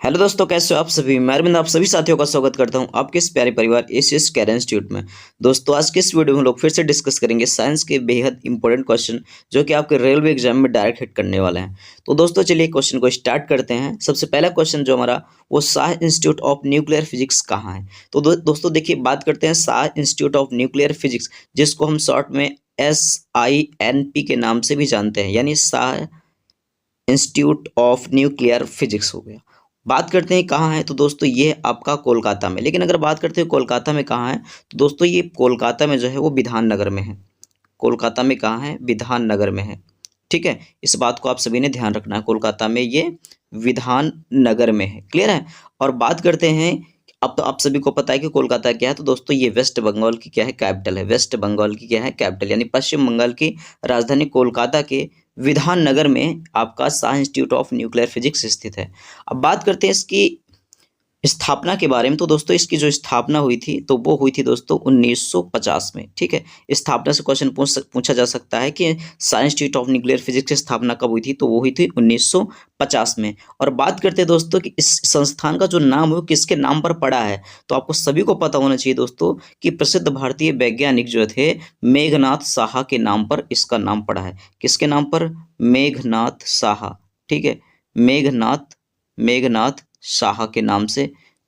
Hello दोस्तों, कैसे हो आप सभी। मैं अरविंद आप सभी साथियों का स्वागत करता हूं आपके इस प्यारे परिवार एसीएस कैरियर इंस्टीट्यूट में। दोस्तों, आज के इस वीडियो में हम लोग फिर से डिस्कस करेंगे साइंस के बेहद इंपॉर्टेंट क्वेश्चन जो कि आपके रेलवे एग्जाम में डायरेक्ट हिट करने वाले हैं। तो दोस्तों, चलिए क्वेश्चन को स्टार्ट करते हैं। सबसे पहला क्वेश्चन जो हमारा वो Shah institute of nuclear physics कहाँ है। तो दोस्तों देखिए, बात करते हैं Shah institute of nuclear physics, जिसको हम शॉर्ट में SINP के नाम से भी जानते हैं, यानी Shah institute of nuclear physics हो गया। बात करते हैं कहाँ है, तो दोस्तों ये आपका कोलकाता में। लेकिन अगर बात करते हैं कोलकाता में कहाँ है, तो दोस्तों ये कोलकाता में जो है वो विधान नगर में है। कोलकाता में कहाँ है, विधान नगर में है। ठीक है, इस बात को आप सभी ने ध्यान रखना है, कोलकाता में ये विधान नगर में है। क्लियर है। और बात करते हैं, अब तो आप सभी को पता है कि कोलकाता क्या है। तो दोस्तों ये वेस्ट बंगाल की क्या है, कैपिटल है। वेस्ट बंगाल की क्या है, कैपिटल, यानी पश्चिम बंगाल की राजधानी कोलकाता के विधान नगर में आपका Shah institute of nuclear physics स्थित है। अब बात करते हैं इसकी स्थापना के बारे में। तो दोस्तों इसकी जो स्थापना हुई थी तो वो हुई थी दोस्तों 1950 में। ठीक है, स्थापना से क्वेश्चन पूछा जा सकता है कि science institute of nuclear physics की स्थापना कब हुई थी, तो वो हुई थी 1950 में। और बात करते हैं दोस्तों कि इस संस्थान का जो नाम है वो किसके नाम पर पड़ा है, तो आपको सभी को पता होना चाहिए दोस्तों कि प्रसिद्ध भारतीय वैज्ञानिक जो थे मेघनाथ साहा के नाम पर इसका नाम पड़ा है। किसके नाम पर, मेघनाथ साहा। ठीक है, मेघनाथ मेघनाथ साहा के नाम से,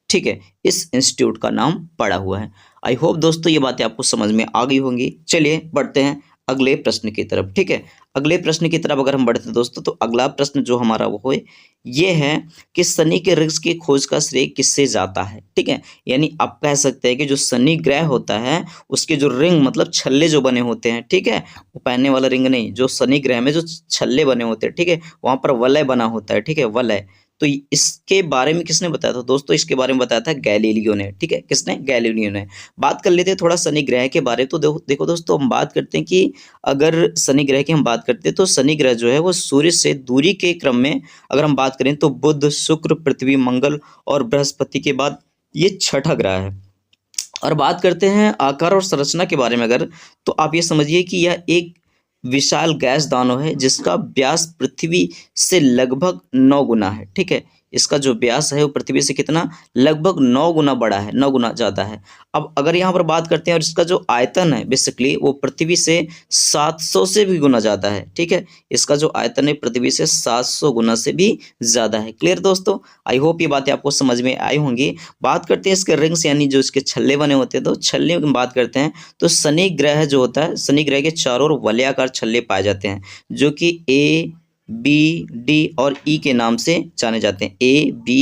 ठीक है, इस इंस्टीट्यूट का नाम पड़ा हुआ है। आई होप दोस्तों ये बातें आपको समझ में आ गई होंगी। चलिए बढ़ते हैं अगले प्रश्न की तरफ। ठीक है, अगले प्रश्न की तरफ अगर हम बढ़ते हैं दोस्तों, तो अगला प्रश्न जो हमारा वो है ये है कि शनि के रिंग्स की खोज का श्रेय किससे जाता है। ठीक है, यानी आप कह सकते हैं कि जो शनि ग्रह होता है उसके जो रिंग मतलब छल्ले जो बने होते हैं, ठीक है, वो पहनने वाला रिंग नहीं, जो शनि ग्रह में जो छल्ले बने होते हैं, ठीक है, वहां पर वलय बना होता है। ठीक है, वलय। तो इसके बारे में किसने बताया था दोस्तों, इसके बारे में बताया था गैलीलियो ने। ठीक है, किसने, गैलीलियो ने। बात कर लेते हैं थोड़ा शनि ग्रह के बारे में। तो देखो दोस्तों, हम बात करते हैं कि अगर शनि ग्रह की हम बात करते हैं तो शनि ग्रह जो है वो सूर्य से दूरी के क्रम में अगर हम बात करें तो बुध, शुक्र, पृथ्वी, मंगल और बृहस्पति के बाद ये छठा ग्रह है। और बात करते हैं आकार और संरचना के बारे में अगर, तो आप ये समझिए कि यह एक विशाल गैस दानव है जिसका व्यास पृथ्वी से लगभग 9 गुना है। ठीक है, इसका जो व्यास है वो पृथ्वी से कितना, लगभग 9 गुना बड़ा है, 9 गुना ज़्यादा है। अब अगर यहाँ पर बात करते हैं और इसका जो आयतन है बेसिकली वो पृथ्वी से 700 से भी गुना ज़्यादा है। ठीक है, इसका जो आयतन है पृथ्वी से 700 गुना से भी ज़्यादा है। क्लियर दोस्तों, आई होप ये बातें आपको समझ में आई होंगी। बात करते हैं इसके रिंग्स, यानी जो इसके छल्ले बने होते हैं, तो छल्ले की बात करते हैं तो शनि ग्रह जो होता है, शनि ग्रह के चारों ओर वलयाकार छल्ले पाए जाते हैं जो कि A, B, D और E के नाम से जाने जाते हैं। A, B,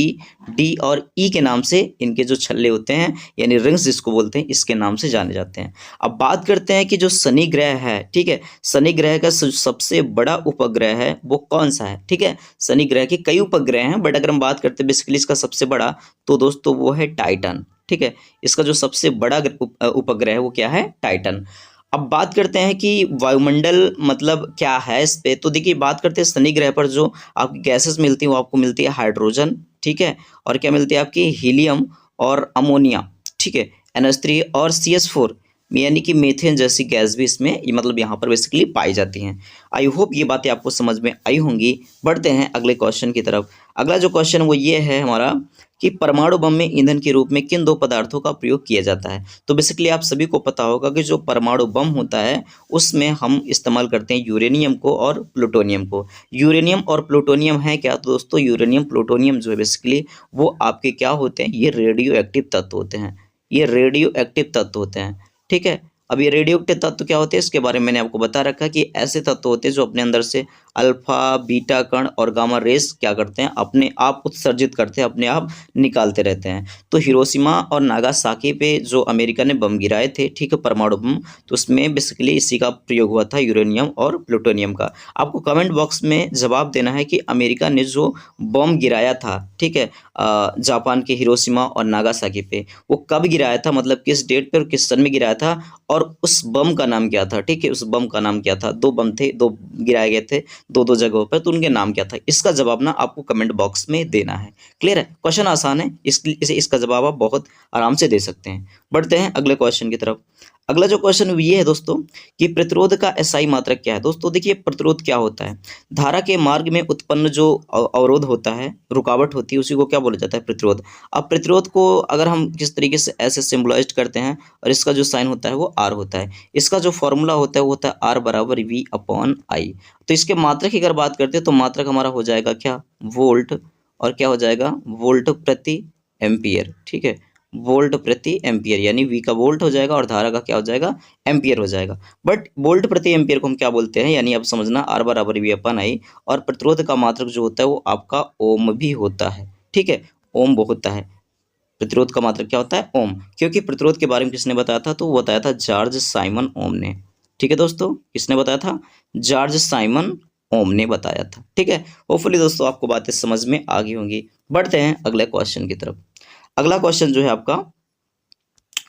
D और E के नाम से इनके जो छल्ले होते हैं यानी रिंग्स जिसको बोलते हैं, इसके नाम से जाने जाते हैं। अब बात करते हैं कि जो शनि ग्रह है, ठीक है, शनि ग्रह का सबसे बड़ा उपग्रह है वो कौन सा है। ठीक है, शनि ग्रह के कई उपग्रह हैं बट अगर हम बात करते हैं बेसिकली इसका सबसे बड़ा, तो दोस्तों वो है टाइटन। ठीक है, इसका जो सबसे बड़ा उपग्रह है वो क्या है, टाइटन। अब बात करते हैं कि वायुमंडल मतलब क्या है इस पे। तो देखिए, बात करते हैं शनि ग्रह पर जो आपकी गैसेस मिलती हैं वो आपको मिलती है हाइड्रोजन, ठीक है, और क्या मिलती है आपकी, हीलियम और अमोनिया। ठीक है, NH3 और CH4 यानी कि मीथेन जैसी गैस भी इसमें मतलब यहाँ पर बेसिकली पाई जाती हैं। आई होप ये बातें आपको समझ में आई होंगी। बढ़ते हैं अगले क्वेश्चन की तरफ। अगला जो क्वेश्चन वो ये है हमारा कि परमाणु बम में ईंधन के रूप में किन 2 पदार्थों का प्रयोग किया जाता है। तो बेसिकली आप सभी को पता होगा कि जो परमाणु बम होता है उसमें हम इस्तेमाल करते हैं यूरेनियम को और प्लूटोनियम को। यूरेनियम और प्लूटोनियम है क्या, तो दोस्तों यूरेनियम प्लूटोनियम जो है बेसिकली वो आपके क्या होते हैं, ये रेडियो एक्टिव तत्व होते हैं। ये रेडियो एक्टिव तत्व होते हैं। ठीक है, अब ये रेडियो एक्टिव तत्व क्या होते हैं इसके बारे में मैंने आपको बता रखा है कि ऐसे तत्व होते हैं जो अपने अंदर से अल्फा, बीटा कण और गामा रेस क्या करते हैं, अपने आप उत्सर्जित करते हैं, अपने आप निकालते रहते हैं। तो हिरोशिमा और नागासाकी पे जो अमेरिका ने बम गिराए थे, ठीक है, परमाणु बम, तो उसमें बेसिकली इसी का प्रयोग हुआ था, यूरेनियम और प्लूटोनियम का। आपको कमेंट बॉक्स में जवाब देना है कि अमेरिका ने जो बम गिराया था, ठीक है, जापान के हिरोशिमा और नागासाकी पे, वो कब गिराया था, मतलब किस डेट पे और किस सन में गिराया था, और उस बम का नाम क्या था। ठीक है, उस बम का नाम क्या था। 2 बम थे, 2 गिराए गए थे 2-2 जगहों पर, तो उनके नाम क्या था, इसका जवाब ना आपको कमेंट बॉक्स में देना है। क्लियर है, क्वेश्चन आसान है, इसका जवाब आप बहुत आराम से दे सकते हैं। बढ़ते हैं अगले क्वेश्चन की तरफ। अगला जो क्वेश्चन ये है दोस्तों कि प्रतिरोध का एसआई मात्रक क्या है। दोस्तों देखिए प्रतिरोध क्या होता है, धारा के मार्ग में उत्पन्न जो अवरोध होता है, रुकावट होती है, उसी को क्या बोला जाता है, प्रतिरोध। अब प्रतिरोध को अगर हम किस तरीके से ऐसे सिम्बलाइज करते हैं, और इसका जो साइन होता है वो आर होता है, इसका जो फॉर्मूला होता है वो होता है आर बराबर वी अपॉन आई। तो इसके मात्रक की अगर बात करते हैं तो मात्रक हमारा हो जाएगा क्या, वोल्ट, और क्या हो जाएगा, वोल्ट प्रति एम्पियर। ठीक है, वोल्ट प्रति एम्पियर, यानी वी का वोल्ट हो जाएगा और धारा का क्या हो जाएगा, एम्पियर हो जाएगा। बट वोल्ट प्रति एम्पियर को हम क्या बोलते हैं, यानी अब समझना आर बराबर वी अपन आई, और प्रतिरोध का मात्रक जो होता है वो आपका ओम भी होता है। ठीक है, ओम वो होता है, प्रतिरोध का मात्रक क्या होता है, ओम। क्योंकि प्रतिरोध के बारे में किसने बताया था, तो वो बताया था जॉर्ज साइमन ओम ने। ठीक है दोस्तों, किसने बताया था, जॉर्ज साइमन ओम ने बताया था। ठीक है, होपफुली दोस्तों आपको बातें समझ में आ गई होंगी। बढ़ते हैं अगले क्वेश्चन की तरफ। अगला क्वेश्चन जो है आपका,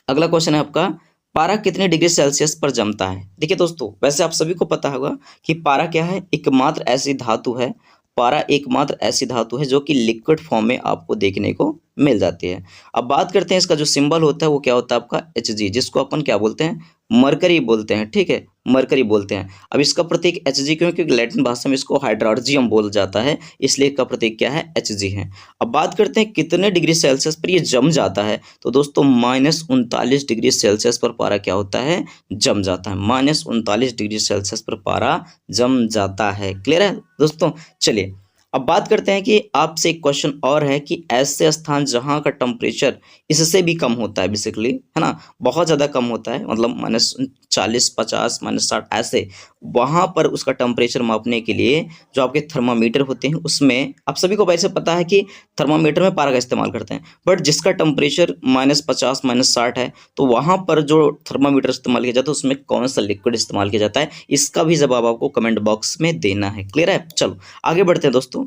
अगला क्वेश्चन है आपका, पारा कितने डिग्री सेल्सियस पर जमता है। देखिए दोस्तों, वैसे आप सभी को पता होगा कि पारा क्या है, एकमात्र ऐसी धातु है, पारा एकमात्र ऐसी धातु है जो कि लिक्विड फॉर्म में आपको देखने को मिल जाती है। अब बात करते हैं इसका जो सिंबल होता है वो क्या होता है आपका Hg, जिसको अपन क्या बोलते हैं, मरकरी बोलते हैं। ठीक है, मरकरी बोलते हैं। अब इसका प्रतीक Hg क्यों, क्योंकि लैटिन भाषा में इसको हाइड्रोजियम बोल जाता है, इसलिए इसका प्रतीक क्या है, Hg है। अब बात करते हैं कितने डिग्री सेल्सियस पर ये जम जाता है, तो दोस्तों -39 डिग्री सेल्सियस पर पारा क्या होता है, जम जाता है। -39 डिग्री सेल्सियस पर पारा जम जाता है। क्लियर है दोस्तों। चलिए अब बात करते हैं कि आपसे एक क्वेश्चन और है कि ऐसे स्थान जहां का टेम्परेचर इससे भी कम होता है, बेसिकली है ना, बहुत ज़्यादा कम होता है, मतलब -40, 50, -60 ऐसे, वहां पर उसका टेम्परेचर मापने के लिए जो आपके थर्मामीटर होते हैं उसमें, आप सभी को वैसे पता है कि थर्मामीटर में पारा का इस्तेमाल करते हैं, बट जिसका टेम्परेचर -50, -60 है, तो वहां पर जो थर्मामीटर इस्तेमाल किया जाता है उसमें कौन सा लिक्विड इस्तेमाल किया जाता है, इसका भी जवाब आपको कमेंट बॉक्स में देना है। क्लियर है, चलो आगे बढ़ते हैं दोस्तों,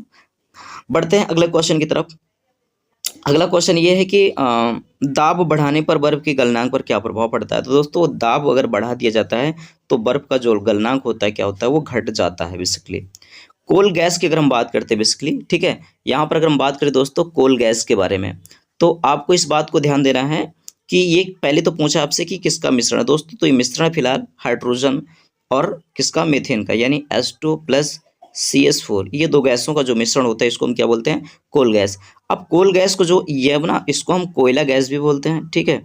बढ़ते हैं अगले क्वेश्चन की तरफ। अगला क्वेश्चन ये है कि दाब बढ़ाने पर बर्फ की गलनांक पर क्या प्रभाव पड़ता है। तो दोस्तों दाब अगर बढ़ा दिया जाता है तो बर्फ का जो गलनांक होता है क्या होता है, वो घट जाता है बेसिकली। कोल गैस की अगर हम बात करते हैं बेसिकली, ठीक है, यहाँ पर अगर हम बात करें दोस्तों कोल गैस के बारे में, तो आपको इस बात को ध्यान देना है कि ये पहले तो पूछा आपसे कि किसका मिश्रण है दोस्तों, तो ये मिश्रण फिलहाल हाइड्रोजन और किसका, मीथेन का, यानी H2 + CH4, ये दो गैसों का जो मिश्रण होता है इसको हम क्या बोलते हैं, कोल गैस। अब कोल गैस को जो ये ना, इसको हम कोयला गैस भी बोलते हैं। ठीक है,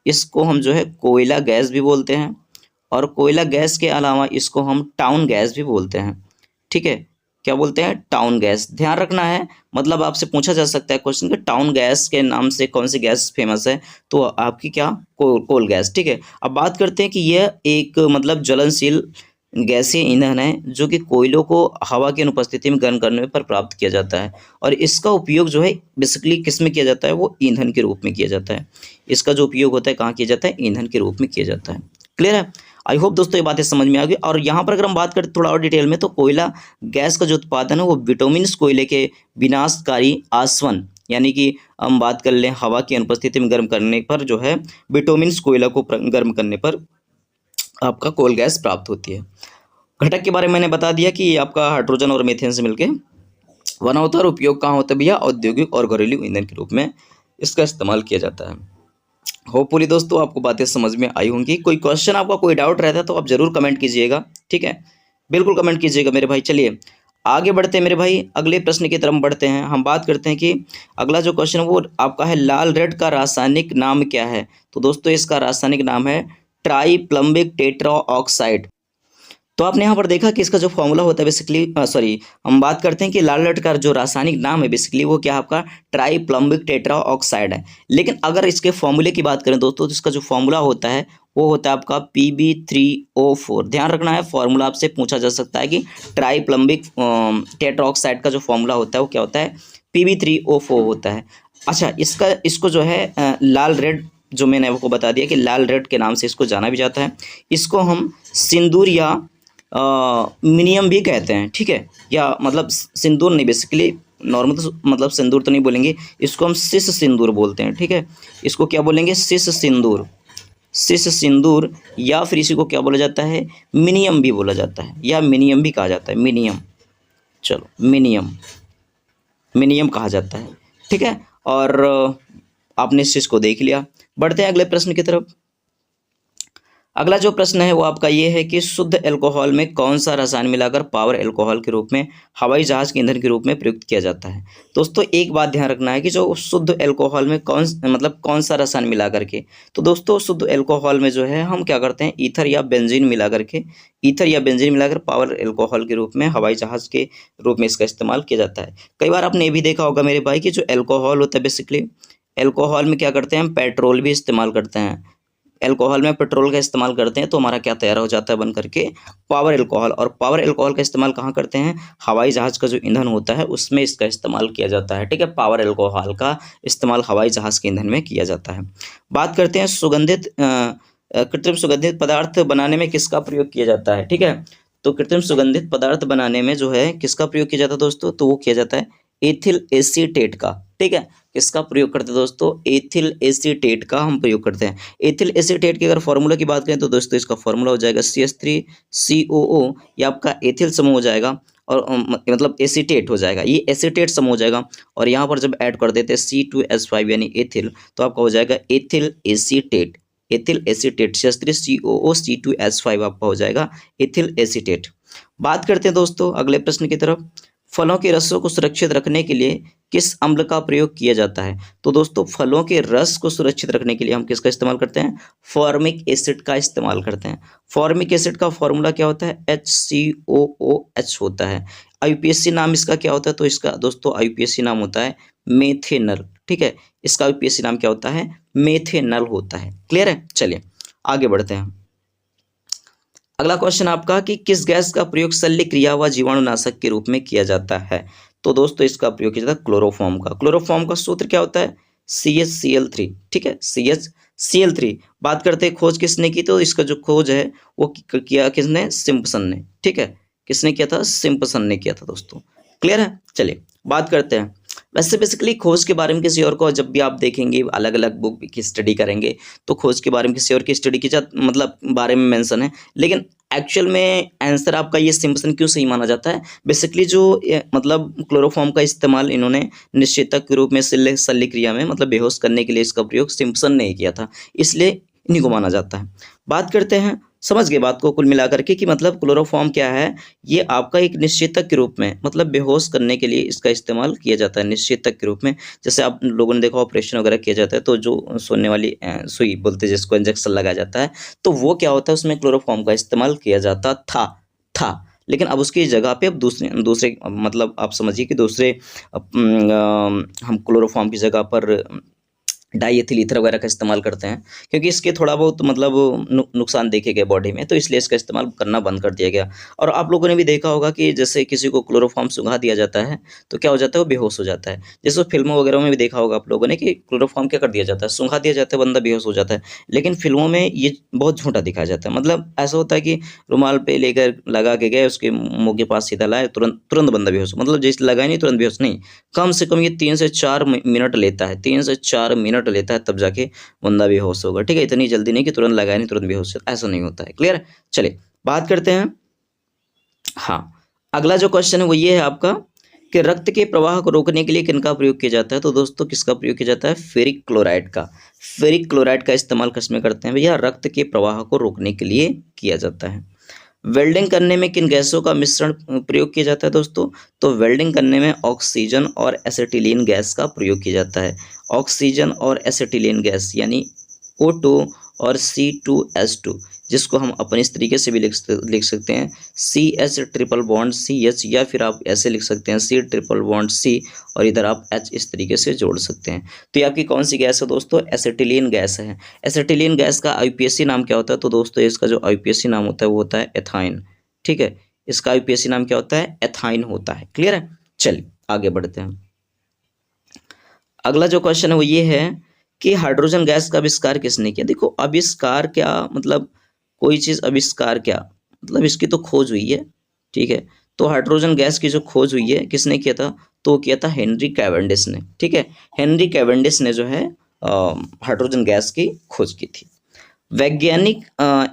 इसको हम जो है कोयला गैस भी बोलते हैं, और कोयला गैस के अलावा इसको हम टाउन गैस भी बोलते हैं। ठीक है, क्या बोलते हैं, टाउन गैस। ध्यान रखना है, मतलब आपसे पूछा जा सकता है क्वेश्चन कि टाउन गैस के नाम से कौन सी गैस फेमस है, तो आपकी क्या, कोल गैस। ठीक है, अब बात करते हैं कि यह एक मतलब ज्वलनशील गैसीय ईंधन है जो कि कोयलों को हवा की अनुपस्थिति में गर्म करने पर प्राप्त किया जाता है, और इसका उपयोग जो है बेसिकली किस में किया जाता है, वो ईंधन के रूप में किया जाता है। इसका जो उपयोग होता है कहाँ किया जाता है, ईंधन के रूप में किया जाता है। क्लियर है, आई होप दोस्तों ये बातें समझ में आ गई। और यहाँ पर अगर हम बात करें थोड़ा और डिटेल में, तो कोयला गैस का जो उत्पादन है वो बिटुमिनस कोयले के विनाशकारी आसवन, यानी कि हम बात कर लें हवा की अनुपस्थिति में गर्म करने पर जो है बिटुमिनस कोयला को गर्म करने पर आपका कोल गैस प्राप्त होती है। घटक के बारे में मैंने बता दिया कि ये आपका हाइड्रोजन और मीथेन से मिलके बना होता है, और उपयोग कहाँ होता है भैया, औद्योगिक और घरेलू ईंधन के रूप में इसका इस्तेमाल किया जाता है। होपफुली दोस्तों आपको बातें समझ में आई होंगी। कोई क्वेश्चन आपका कोई डाउट रहता है तो आप जरूर कमेंट कीजिएगा। ठीक है, बिल्कुल कमेंट कीजिएगा मेरे भाई। चलिए आगे बढ़ते हैं मेरे भाई, अगले प्रश्न की तरफ बढ़ते हैं। हम बात करते हैं कि अगला जो क्वेश्चन है वो आपका है, लाल रड का रासायनिक नाम क्या है। तो दोस्तों इसका रासायनिक नाम है ट्राईप्लम्बिक टेट्रा ऑक्साइड। तो आपने यहाँ पर देखा कि इसका जो फॉर्मूला होता है बेसिकली, हम बात करते हैं कि लाल रड का जो रासायनिक नाम है बेसिकली वो क्या है आपका, ट्राईप्लम्बिक टेट्रा ऑक्साइड है। लेकिन अगर इसके फॉर्मूले की बात करें दोस्तों, तो इसका जो फॉर्मूला होता है वो होता है आपका Pb3O4। ध्यान रखना है, फॉर्मूला आपसे पूछा जा सकता है कि ट्राईप्लम्बिक टेट्रा ऑक्साइड का जो फॉर्मूला होता है वो क्या होता है, Pb3O4 होता है। अच्छा, इसको जो है लाल रेड, जो मैंने आपको बता दिया कि लाल रेड के नाम से इसको जाना भी जाता है। इसको हम सिंदूर या मिनियम भी कहते हैं। ठीक है, या मतलब सिंदूर नहीं, बेसिकली नॉर्मल तो मतलब सिंदूर तो नहीं बोलेंगे, इसको हम सिस सिंदूर बोलते हैं। ठीक है, इसको क्या बोलेंगे, सिस सिंदूर, सिस सिंदूर, या फिर इसी को क्या बोला जाता है, मिनियम भी बोला जाता है, या मिनियम भी कहा जाता है, मिनियम। चलो मिनियम, मिनियम कहा जाता है। ठीक है, और आपने इस चीज़ को देख लिया। बढ़ते हैं अगले प्रश्न की तरफ। अगला जो प्रश्न है वो आपका ये है कि शुद्ध अल्कोहल में कौन सा रसायन मिलाकर पावर अल्कोहल के रूप में हवाई जहाज के ईंधन के रूप में प्रयुक्त किया जाता है। दोस्तों एक बात ध्यान रखना है कि जो शुद्ध अल्कोहल में कौन सा रसायन मिला करके, तो दोस्तों शुद्ध अल्कोहल में जो है हम क्या करते हैं, ईथर या बेंजीन मिला करके, पावर अल्कोहल के रूप में हवाई जहाज के रूप में इसका इस्तेमाल किया जाता है। कई बार आपने ये भी देखा होगा मेरे भाई कि जो अल्कोहल होता है, बेसिकली अल्कोहल में क्या करते हैं, हम पेट्रोल भी इस्तेमाल करते हैं। अल्कोहल में पेट्रोल का इस्तेमाल करते हैं तो हमारा क्या तैयार हो जाता है बन करके, पावर अल्कोहल। और पावर अल्कोहल का इस्तेमाल कहाँ करते हैं, हवाई जहाज का जो ईंधन होता है उसमें इसका इस्तेमाल किया जाता है। ठीक है, पावर अल्कोहल का इस्तेमाल हवाई जहाज के ईंधन में किया जाता है। बात करते हैं कृत्रिम सुगंधित पदार्थ बनाने में किसका प्रयोग किया जाता है। ठीक है, तो कृत्रिम सुगंधित पदार्थ बनाने में जो है किसका प्रयोग किया जाता है दोस्तों, तो वो किया जाता है एथिल एसीटेट का। ठीक है, किसका प्रयोग करते हैं दोस्तों, एथिल एसीटेट का हम प्रयोग करते हैं। एथिल एसीटेट के अगर फॉर्मूला की बात करें तो दोस्तों इसका फॉर्मूला हो जाएगा CH3COO, ये आपका एथिल समूह हो जाएगा और मतलब एसीटेट हो जाएगा, ये एसीटेट समूह हो जाएगा। और यहाँ पर जब ऐड कर देते हैं C2H5 यानी एथिल, तो आपका हो जाएगा ethyl acetate. Ethyl acetate CH3COO C2H5 आपका हो जाएगा एथिल एसीटेट। बात करते हैं दोस्तों अगले प्रश्न की तरफ। फलों के रसों को सुरक्षित रखने के लिए किस अम्ल का प्रयोग किया जाता है। तो दोस्तों फलों के रस को सुरक्षित रखने के लिए हम किसका इस्तेमाल करते हैं, फॉर्मिक एसिड का इस्तेमाल करते हैं। फॉर्मिक एसिड का फॉर्मूला क्या होता है, HCOOH होता है। IUPAC नाम इसका क्या होता है, तो इसका दोस्तों IUPAC नाम होता है मेथेनल। ठीक है, इसका IUPAC नाम क्या होता है, मेथेनल होता है। क्लियर है, चलिए आगे बढ़ते हैं। अगला क्वेश्चन आपका कि किस गैस का प्रयोग शल्य क्रिया व जीवाणुनाशक के रूप में किया जाता है। तो दोस्तों इसका प्रयोग किया जाता है क्लोरोफॉर्म का। क्लोरोफॉर्म का सूत्र क्या होता है, CHCl3। ठीक है, CHCl3। बात करते हैं खोज किसने की, तो इसका जो खोज है वो किया किसने, सिम्पसन ने। ठीक है, किसने किया था, सिम्पसन ने किया था दोस्तों। क्लियर है, चलिए बात करते हैं। वैसे बेसिकली खोज के बारे में किसी और को जब भी आप देखेंगे, अलग अलग बुक की स्टडी करेंगे तो खोज के बारे में किसी और की स्टडी की मतलब बारे में मेंशन है, लेकिन एक्चुअल में आंसर आपका ये सिम्पसन क्यों सही माना जाता है। बेसिकली जो मतलब क्लोरोफॉर्म का इस्तेमाल इन्होंने निश्चेतक के रूप में शल्य क्रिया में मतलब बेहोश करने के लिए इसका प्रयोग सिम्पसन ने ही किया था, इसलिए इन्हीं को माना जाता है। बात करते हैं, समझ गए बात को कुल मिलाकर के कि मतलब क्लोरोफॉर्म क्या है, ये आपका एक निश्चेतक के रूप में मतलब बेहोश करने के लिए इसका इस्तेमाल किया जाता है निश्चेतक के रूप में। जैसे आप लोगों ने देखा ऑपरेशन वगैरह किया जाता है तो जो सोने वाली सुई बोलते हैं जिसको इंजेक्शन लगाया जाता है, तो वो क्या होता है उसमें क्लोरोफॉर्म का इस्तेमाल किया जाता था। लेकिन अब उसकी जगह पे अब दूसरे मतलब आप समझिए कि दूसरे हम क्लोरोफॉर्म की जगह पर डाईएथिल ईथर वगैरह का इस्तेमाल करते हैं, क्योंकि इसके थोड़ा बहुत मतलब नुकसान देखे गए बॉडी में, तो इसलिए इसका इस्तेमाल करना बंद कर दिया गया। और आप लोगों ने भी देखा होगा कि जैसे किसी को क्लोरोफॉर्म सुंघा दिया जाता है तो क्या हो जाता है, वो बेहोश हो जाता है। जैसे फिल्मों वगैरह में भी देखा होगा आप लोगों ने कि क्लोरोफॉर्म क्या कर दिया जाता है, सुंघा दिया जाता है, बंदा बेहोश हो जाता है। लेकिन फिल्मों में ये बहुत झूठा दिखाया जाता है। मतलब ऐसा होता है कि रुमाल पे लेकर लगा के गए, उसके मुँह के पास सीधा लाए, तुरंत बंदा बेहोश, मतलब जैसे लगाए नहीं तुरंत बेहोश नहीं, कम से कम ये 3 से 4 मिनट लेता है, 3 से 4 मिनट लेता है तब जाके बंदा बेहोश होगा। ठीक है, इतनी जल्दी नहीं कि तुरंत लगाया नहीं तुरंत बेहोश, ऐसा नहीं होता है। क्लियर है, चलिए बात करते हैं। हाँ, अगला जो क्वेश्चन है वो ये है आपका कि रक्त के प्रवाह को रोकने के लिए किनका प्रयोग किया जाता है। तो दोस्तों किसका प्रयोग किया जाता है, फेरिक क्लोराइड का। फेरिक क्लोराइड का इस्तेमाल किसमें करते हैं भैया, रक्त के प्रवाह को रोकने के लिए किया जाता है। वेल्डिंग करने में किन गैसों का मिश्रण प्रयोग किया जाता है दोस्तों, तो वेल्डिंग करने में ऑक्सीजन और एसिटिलीन गैस का प्रयोग किया जाता है। ऑक्सीजन और एसिटिलीन गैस यानी O2 और C2H2, जिसको हम अपन इस तरीके से भी लिख सकते हैं CH∧CH, या फिर आप ऐसे लिख सकते हैं C∧C और इधर आप H इस तरीके से जोड़ सकते हैं। तो ये आपकी कौन सी गैस है दोस्तों, एसिटिलीन गैस है। एसिटिलीन गैस का IUPAC नाम क्या होता है, तो दोस्तों इसका जो IUPAC नाम होता है वो होता है एथाइन। ठीक है, इसका IUPAC नाम क्या होता है, एथाइन होता है। क्लियर है, चलिए आगे बढ़ते हैं। अगला जो क्वेश्चन है वो ये है कि हाइड्रोजन गैस का आविष्कार किसने किया। देखो आविष्कार क्या मतलब, कोई चीज़ आविष्कार क्या मतलब, इसकी तो खोज हुई है। ठीक है, तो हाइड्रोजन गैस की जो खोज हुई है किसने किया था, तो किया था हेनरी कैवेंडिश ने। ठीक है, हेनरी कैवेंडिश ने जो है हाइड्रोजन गैस की खोज की थी। वैज्ञानिक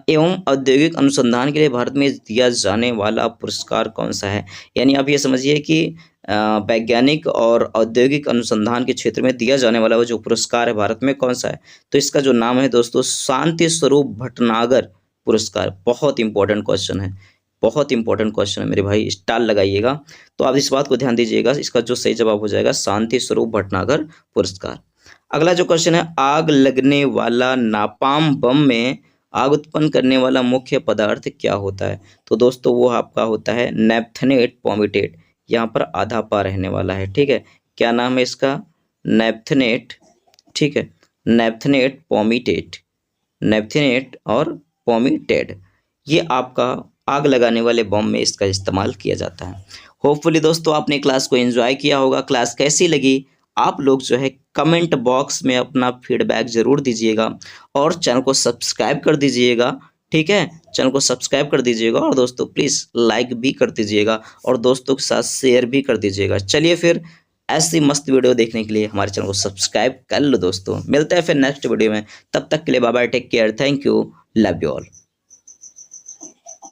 एवं औद्योगिक अनुसंधान के लिए भारत में दिया जाने वाला पुरस्कार कौन सा है। यानी आप ये समझिए कि वैज्ञानिक और औद्योगिक अनुसंधान के क्षेत्र में दिया जाने वाला वो जो पुरस्कार है भारत में कौन सा है, तो इसका जो नाम है दोस्तों शांति स्वरूप भटनागर पुरस्कार। बहुत इंपॉर्टेंट क्वेश्चन है, बहुत इंपॉर्टेंट क्वेश्चन है मेरे भाई, स्टार लगाइएगा। तो आप इस बात को ध्यान दीजिएगा, इसका जो सही जवाब हो जाएगा शांति स्वरूप भटनागर पुरस्कार। अगला जो क्वेश्चन है, आग लगने वाला नापाम बम में आग उत्पन्न करने वाला मुख्य पदार्थ क्या होता है? तो दोस्तों वो आपका होता है नेप्थनेट पोमिटेट। यहाँ पर आधा पा रहने वाला है, ठीक है। क्या नाम है इसका? नेप्थनेट, ठीक है, नेप्थनेट पोमिटेट, नेप्थनेट और पोमिटेट, ये आपका आग लगाने वाले बम में इसका इस्तेमाल किया जाता है। होपफुली दोस्तों आपने क्लास को एंजॉय किया होगा। क्लास कैसी लगी आप लोग जो है कमेंट बॉक्स में अपना फीडबैक ज़रूर दीजिएगा और चैनल को सब्सक्राइब कर दीजिएगा, ठीक है। चैनल को सब्सक्राइब कर दीजिएगा और दोस्तों प्लीज़ लाइक भी कर दीजिएगा और दोस्तों के साथ शेयर भी कर दीजिएगा। चलिए फिर ऐसी मस्त वीडियो देखने के लिए हमारे चैनल को सब्सक्राइब कर लो दोस्तों। मिलते हैं फिर नेक्स्ट वीडियो में, तब तक के लिए bye bye, take care, thank you, love you all.